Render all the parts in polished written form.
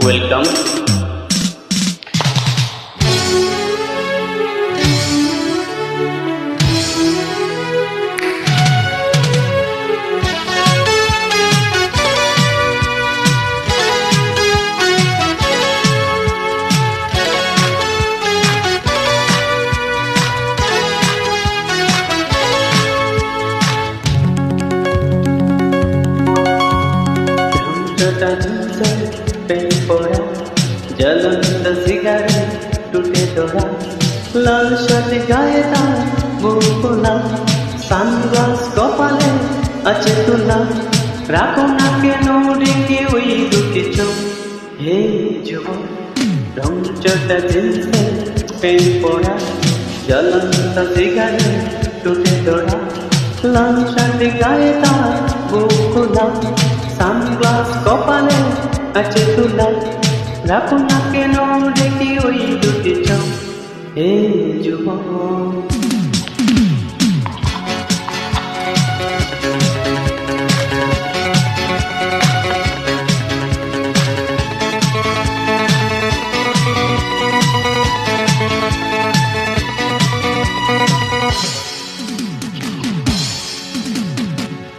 Welcome. পড়া জ্বলন্ত cigarette টুটে তোরা লাল শার্ট গায়ে তার মুখ খোলা সানগ্লাস কপালে আছে তোলা রাখো না কেন রেখে ওই দুটি চোখ হে যুবক রং চটা জিন্সের প্যান্ট পরা জ্বলন্ত সিগারেট টুটে তোরা লাল শার্ট গায়ে তার মুখ খোলা সানগ্লাস কপালে আছে তোলা রাখো না কেন রেখে ওই দুটি চোখ হে যুবক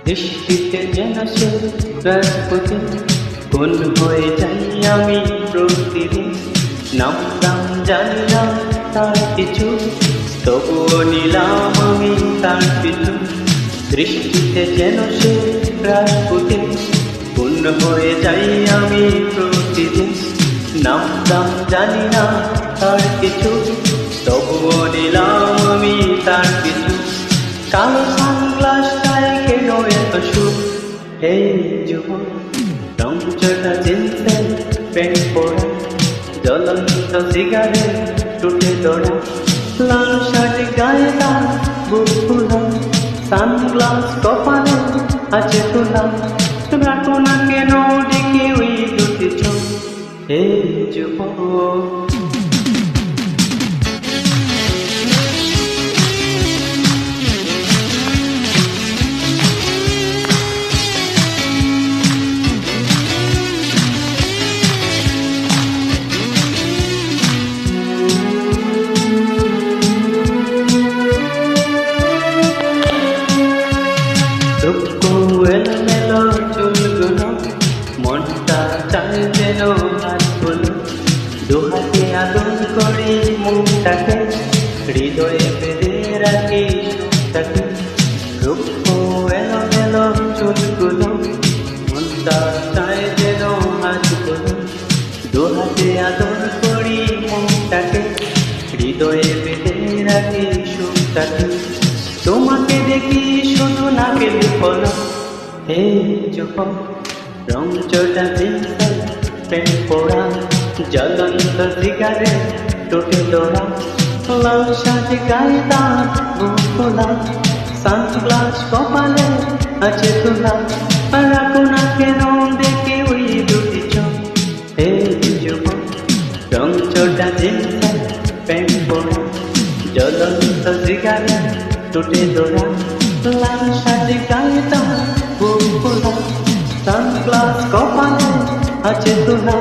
দৃষ্টিতে যেন সে রাজপতি কোন হয়ে যাই আমি প্রতিদিন নাম দাম জানি না তার কিছু তবুও নিলাম আমি তার কিছু দৃষ্টিতে যেন সে রাজপতি কোন হয়ে যাই আমি প্রতিদিন নাম দাম জানি না তার কিছু তবুও নিলাম আমি তার কিছু কালো সানগ্লাসটায় কেন এত সুখ হে যুবক রং চটা জিন্সের প্যান্ট পরা জ্বলন্ত সিগারেট টুটে তোরা লাল শার্ট গায়ে তার বুক খোলা সানগ্লাস কপালে আছে তোলা রাখো না কেন ডেকে ওই দুটি চোখ হে যুবক এলোমেলো চুলগুলো মনটা চাই যেন হাতগুলো দুহাতে আদর করি মুখটাকে হৃদয়ে বেঁধে রাখি সুখটাকে রুক্ষ এলোমেলো চুলগুলো মনটা চাই যেন হাতগুলো দুহাতে আদর করি মুখটাকে হৃদয়ে বেঁধে রাখি সুখটাকে তোমাকে দেখি শুধু না গেলে বলো হে যুবক রং চটা জিন্সের প্যান্ট পরা জ্বলন্ত সিগারেট টুটে তোরা লাল শার্ট গায়ে তার বুক খোলা সানগ্লাস কপালে আছে তোলা রাখো না কেন দেখে ওই দুটি চোখ হে যুবক রং চটা জিন্সের প্যান্ট পরা জ্বলন্ত সিগারেট টুটে তোরা লাল শার্ট গায়ে তার বুক খোলা সানগ্লাস কপালে আছে তোলা